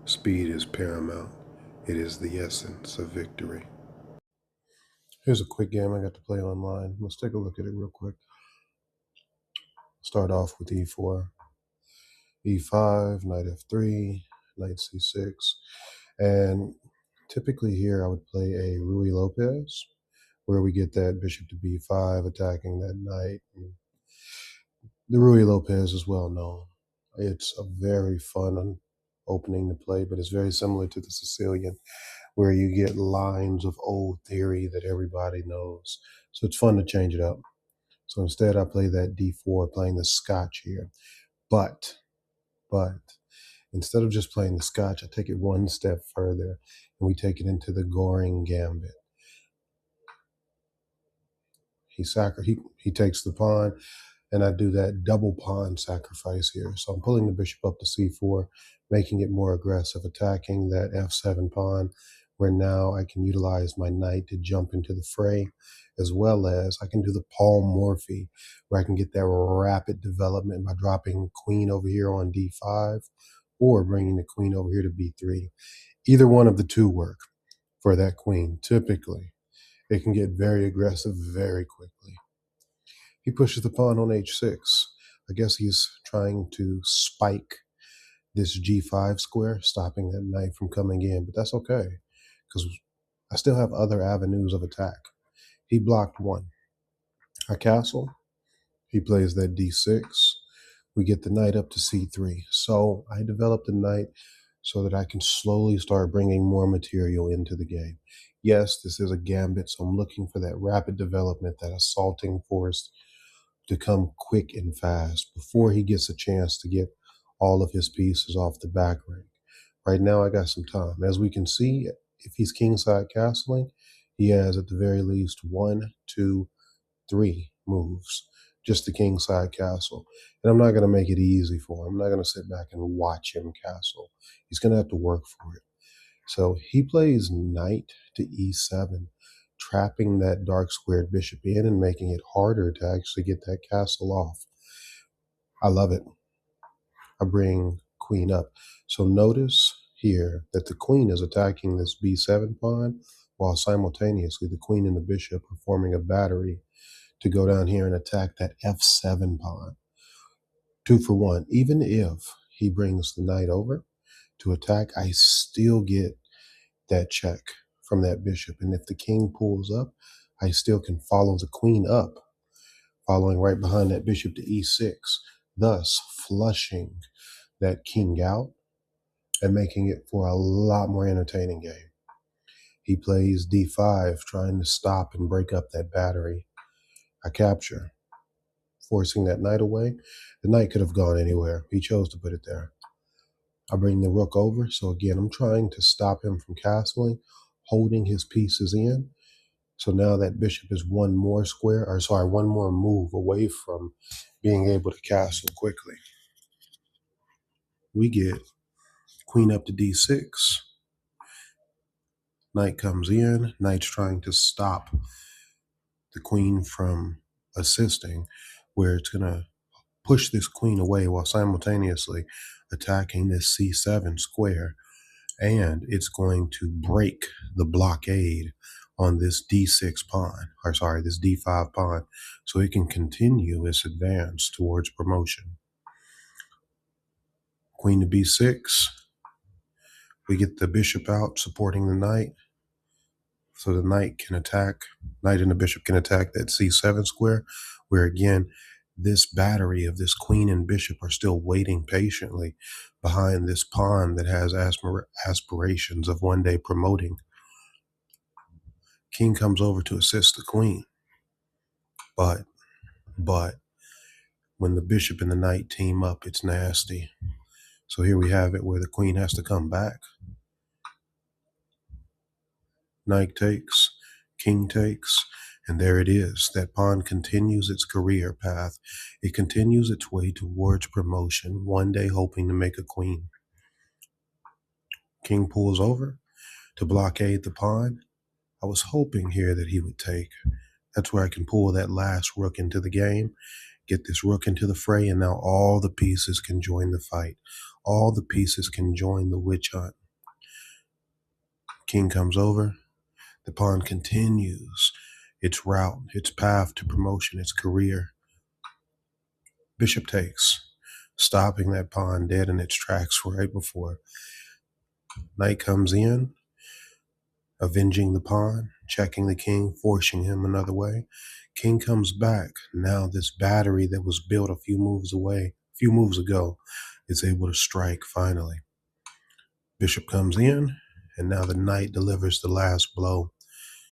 Speed is paramount. It is the essence of victory. Here's a quick game I got to play online. Let's take a look at it real quick. Start off with e4, e5, knight f3, knight c6. And typically here I would play a Ruy Lopez, where we get that bishop to b5 attacking that knight. The Ruy Lopez is well known. It's a very fun opening to play, but it's very similar to the Sicilian, where you get lines of old theory that everybody knows. So it's fun to change it up. So instead, I play that d4, playing the Scotch here. But instead of just playing the Scotch, I take it one step further, and we take it into the Göring Gambit. He takes the pawn, and I do that double pawn sacrifice here. So I'm pulling the bishop up to c4, making it more aggressive, attacking that f7 pawn, where now I can utilize my knight to jump into the fray, as well as I can do the polymorphy, where I can get that rapid development by dropping queen over here on d5, or bringing the queen over here to b3. Either one of the two work for that queen, typically. It can get very aggressive very quickly. He pushes the pawn on h6. I guess he's trying to spike this g5 square, stopping that knight from coming in, but that's okay, because I still have other avenues of attack. He blocked one. I castle. He plays that d6. We get the knight up to c3. So I developed the knight so that I can slowly start bringing more material into the game. Yes, this is a gambit, so I'm looking for that rapid development, that assaulting force to come quick and fast before he gets a chance to get all of his pieces off the back rank. Right now, I got some time. As we can see, if he's kingside castling, he has at the very least 1, 2, 3 moves, just the kingside castle. And I'm not going to make it easy for him. I'm not going to sit back and watch him castle. He's going to have to work for it. So he plays knight to e7, trapping that dark squared bishop in and making it harder to actually get that castle off. I love it. I bring queen up. So notice here that the queen is attacking this b7 pawn, while simultaneously the queen and the bishop are forming a battery to go down here and attack that f7 pawn. 2 for 1. Even if he brings the knight over to attack, I still get that check from that bishop. And if the king pulls up, I still can follow the queen up, following right behind that bishop to e6, thus flushing that king out and making it for a lot more entertaining game. He plays d5, trying to stop and break up that battery. I capture, forcing that knight away. The knight could have gone anywhere. He chose to put it there. I bring the rook over. So again, I'm trying to stop him from castling, holding his pieces in. So now that bishop is one more move away from being able to castle quickly. We get queen up to d6. Knight comes in. Knight's trying to stop the queen from assisting, where it's going to push this queen away while simultaneously attacking this c7 square. And it's going to break the blockade on this d6 pawn, this d5 pawn, so it can continue its advance towards promotion. Queen to b6. We get the bishop out supporting the knight, so the knight and the bishop can attack that c7 square, where again, this battery of this queen and bishop are still waiting patiently behind this pawn that has aspirations of one day promoting. King comes over to assist the queen. But when the bishop and the knight team up, it's nasty. So here we have it where the queen has to come back. Knight takes, king takes, and there it is. That pawn continues its career path. It continues its way towards promotion, one day hoping to make a queen. King pulls over to blockade the pawn. I was hoping here that he would take. That's where I can pull that last rook into the game Get this rook into the fray, and now all the pieces can join the fight. All the pieces can join the witch hunt. King comes over. The pawn continues its route, its path to promotion, its career. Bishop takes, stopping that pawn dead in its tracks right before. Knight comes in, avenging the pawn, checking the king, forcing him another way. King comes back. Now this battery that was built a few moves ago, is able to strike finally. Bishop comes in, and now the knight delivers the last blow.